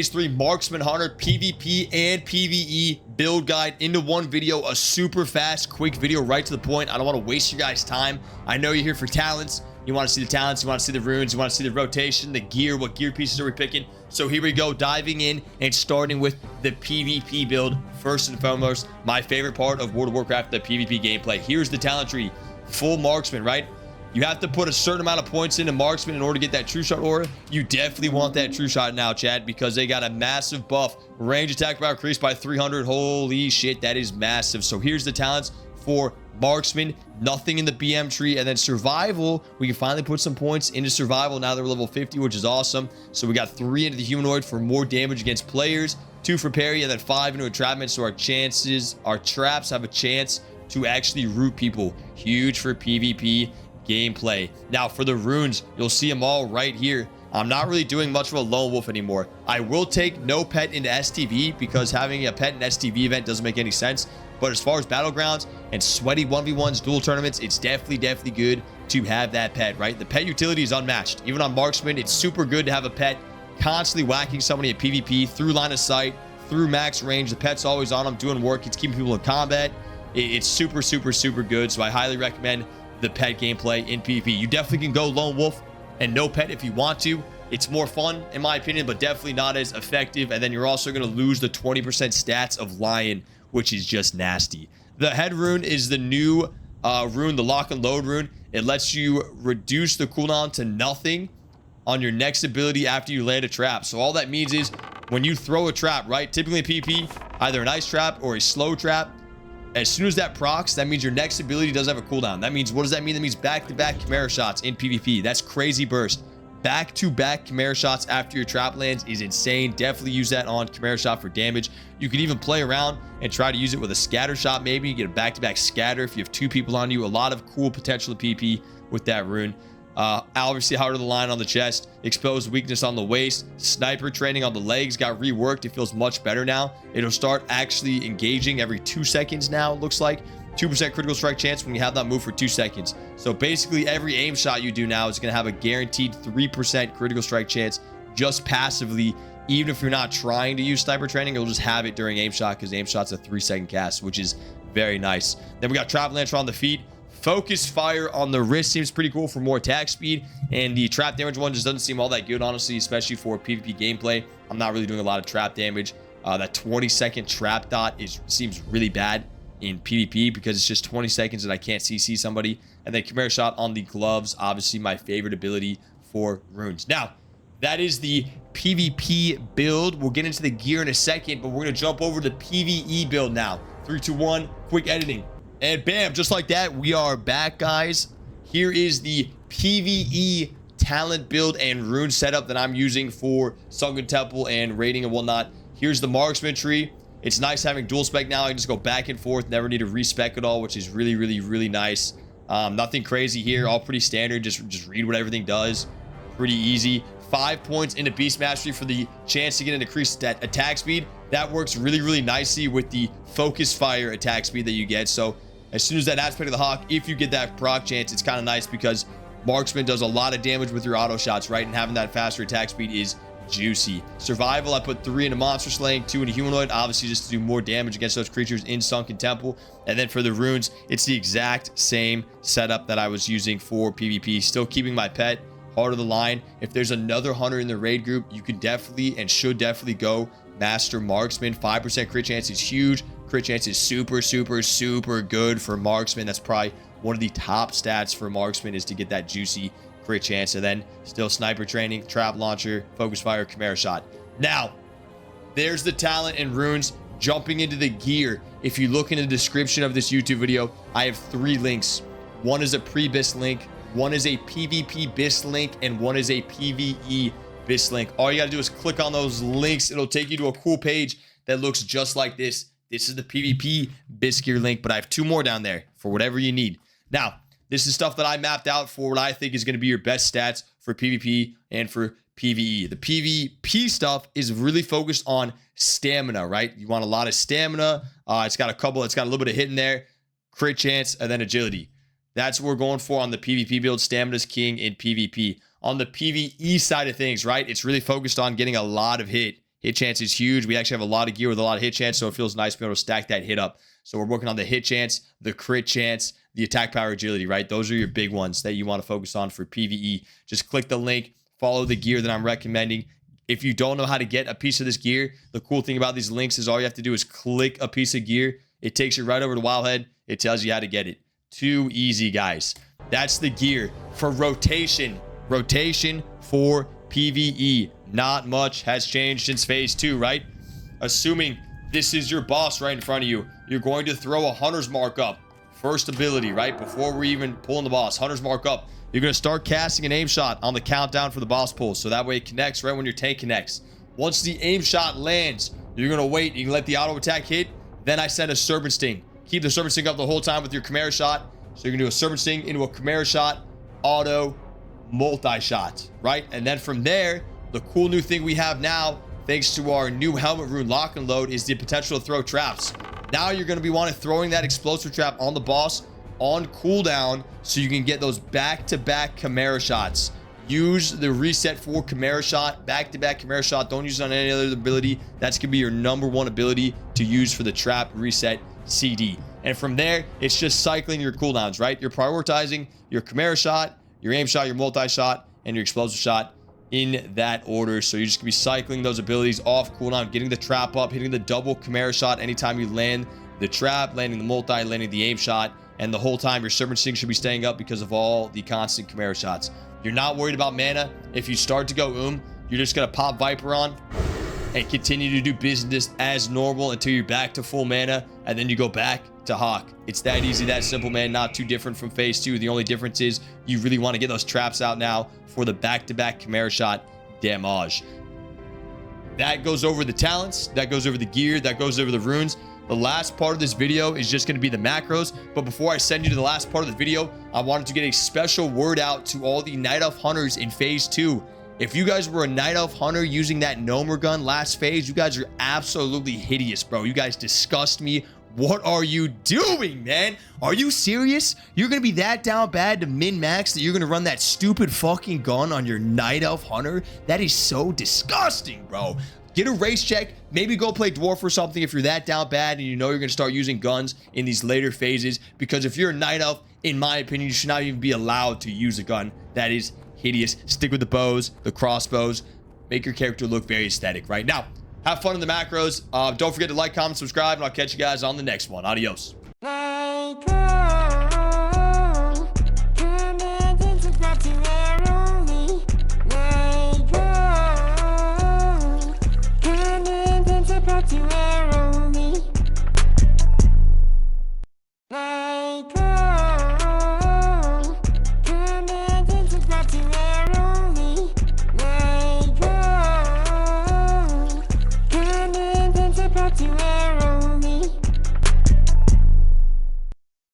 Phase 3 Marksman Hunter PvP and PvE build guide into one video. A super fast, quick video, right to the point. I don't want to waste your guys' time. I know you're here for talents. You want to see the talents, you want to see the runes, you want to see the rotation, the gear, what gear pieces are we picking. So here we go, diving in and starting with the PvP build. First and foremost, my favorite part of World of Warcraft, the PvP gameplay. Here's the talent tree. Full marksman, right? You have to put a certain amount of points into marksman in order to get that true shot aura. You definitely want that true shot now, chat, because they got a massive buff. Range attack power increased by 300. Holy shit, that is massive. So here's the talents for marksman. Nothing in the BM tree. And then survival, we can finally put some points into survival now that we're level 50, which is awesome. So we got 3 into the humanoid for more damage against players, 2 for parry, and then 5 into entrapment. So our traps have a chance to actually root people. Huge for PvP gameplay. Now for the runes, you'll see them all right here. I'm not really doing much of a lone wolf anymore. I will take no pet into STV because having a pet in STV event doesn't make any sense. But as far as battlegrounds and sweaty 1v1s, dual tournaments, it's definitely good to have that pet, right? The pet utility is unmatched. Even on marksman, it's super good to have a pet constantly whacking somebody at PvP through line of sight, through max range. The pet's always on them doing work. It's keeping people in combat. It's super good. So I highly recommend the pet gameplay in PvP. You definitely can go lone wolf and no pet if you want to. It's more fun in my opinion, but definitely not as effective. And then you're also going to lose the 20% stats of lion, which is just nasty. The head rune is the new rune, the lock and load rune. It lets you reduce the cooldown to nothing on your next ability after you land a trap. So all that means is when you throw a trap, right, typically in PvP, either an ice trap or a slow trap, as soon as that procs, that means your next ability doesn't have a cooldown. That means, what does that mean? That means back-to-back Chimera shots in PvP. That's crazy burst. Back-to-back Chimera shots after your trap lands is insane. Definitely use that on Chimera shot for damage. You could even play around and try to use it with a scatter shot. Maybe you get a back-to-back scatter if you have 2 people on you. A lot of cool potential in PvP with that rune. Obviously, heart of the lion on the chest, exposed weakness on the waist, sniper training on the legs got reworked. It feels much better now. It'll start actually engaging every 2 seconds now, it looks like. 2% critical strike chance when you have that move for 2 seconds. So basically, every aim shot you do now is going to have a guaranteed 3% critical strike chance just passively. Even if you're not trying to use sniper training, you'll just have it during aim shot because aim shot's a 3-second cast, which is very nice. Then we got trap launcher on the feet. Focus fire on the wrist seems pretty cool for more attack speed, and the trap damage one just doesn't seem all that good, honestly, especially for PvP gameplay. I'm not really doing a lot of trap damage. That 20-second trap dot seems really bad in PvP because it's just 20 seconds and I can't CC somebody. And then Chimera shot on the gloves, obviously my favorite ability for runes. Now, that is the PvP build. We'll get into the gear in a second, but we're going to jump over to the PvE build now. 3, 2, 1, quick editing. And bam, just like that, we are back, guys. Here is the PvE talent build and rune setup that I'm using for Sunken Temple and raiding and whatnot. Here's the marksman tree. It's nice having dual spec now. I can just go back and forth, never need to respec at all, which is really nice. Nothing crazy here, all pretty standard. Just read what everything does. Pretty easy. 5 points into beast mastery for the chance to get an increased attack speed. That works really nicely with the focus fire attack speed that you get. So as soon as that aspect of the hawk, if you get that proc chance, it's kind of nice because marksman does a lot of damage with your auto shots, right? And having that faster attack speed is juicy. Survival, I put 3 into monster slaying, 2 into humanoid, obviously just to do more damage against those creatures in Sunken Temple. And then for the runes, it's the exact same setup that I was using for PvP. Still keeping my pet, heart of the lion. If there's another hunter in the raid group, you can definitely and should definitely go master marksman. 5% crit chance is huge. Crit chance is super good for marksman. That's probably one of the top stats for marksman, is to get that juicy crit chance. And then still sniper training, trap launcher, focus fire, Chimera shot. Now, there's the talent and runes. Jumping into the gear, if you look in the description of this YouTube video, I have 3 links. One is a pre-BIS link, one is a PvP BIS link, and one is a PvE BIS link. All you gotta do is click on those links. It'll take you to a cool page that looks just like this. This is the PvP BIS gear link, but I have 2 more down there for whatever you need. Now, this is stuff that I mapped out for what I think is going to be your best stats for PvP and for PvE. The PvP stuff is really focused on stamina, right? You want a lot of stamina. It's got a little bit of hit in there, crit chance, and then agility. That's what we're going for on the PvP build. Stamina's king in PvP. On the PvE side of things, right, it's really focused on getting a lot of hit Hit chance is huge. We actually have a lot of gear with a lot of hit chance, so it feels nice to be able to stack that hit up. So we're working on the hit chance, the crit chance, the attack power agility, right? Those are your big ones that you want to focus on for PvE. Just click the link, follow the gear that I'm recommending. If you don't know how to get a piece of this gear, the cool thing about these links is all you have to do is click a piece of gear. It takes you right over to Wildhead. It tells you how to get it. Too easy, guys. That's the gear for rotation. Rotation for PvE. Not much has changed since phase 2, right? Assuming this is your boss right in front of you, you're going to throw a Hunter's Mark up. First ability, right? Before we're even pulling the boss. Hunter's Mark up. You're going to start casting an aim shot on the countdown for the boss pull. So that way it connects right when your tank connects. Once the aim shot lands, you're going to wait. You can let the auto attack hit. Then I send a Serpent Sting. Keep the Serpent Sting up the whole time with your Chimera shot. So you're going to do a Serpent Sting into a Chimera shot, auto, multi-shot, right? And then from there, the cool new thing we have now, thanks to our new helmet rune lock and load, is the potential to throw traps. Now you're going to be wanting throwing that explosive trap on the boss on cooldown so you can get those back-to-back Chimera shots. Use the reset for Chimera shot, back-to-back Chimera shot. Don't use it on any other ability. That's going to be your #1 ability to use for the trap reset CD. And from there, it's just cycling your cooldowns, right? You're prioritizing your Chimera shot, your aim shot, your multi-shot, and your explosive shot in that order. So you're just gonna be cycling those abilities off cooldown, getting the trap up, hitting the double Chimera shot anytime you land the trap, landing the multi, landing the aim shot, and the whole time your Serpent Sting should be staying up because of all the constant Chimera shots. You're not worried about mana. If you start to go you're just gonna pop Viper on and continue to do business as normal until you're back to full mana, and then you go back to Hawk. It's that easy, that simple, man. Not too different from phase 2. The only difference is you really want to get those traps out now for the back-to-back Chimera shot damage. That goes over the talents, that goes over the gear, that goes over the runes. The last part of this video is just going to be the macros, but before I send you to the last part of the video, I wanted to get a special word out to all the Night Elf hunters in phase 2. If you guys were a Night Elf hunter using that Gnomer gun last phase, you guys are absolutely hideous, bro. You guys disgust me. What are you doing, man? Are you serious? You're gonna be that down bad to min-max that you're gonna run that stupid fucking gun on your Night Elf hunter? That is so disgusting, bro. Get a race check. Maybe go play Dwarf or something if you're that down bad and you know you're gonna start using guns in these later phases. Because if you're a Night Elf, in my opinion, you should not even be allowed to use a gun. That is hideous. Stick with the bows, the crossbows. Make your character look very aesthetic right now. Have fun in the macros. Don't forget to like, comment, subscribe, and I'll catch you guys on the next one. Adios.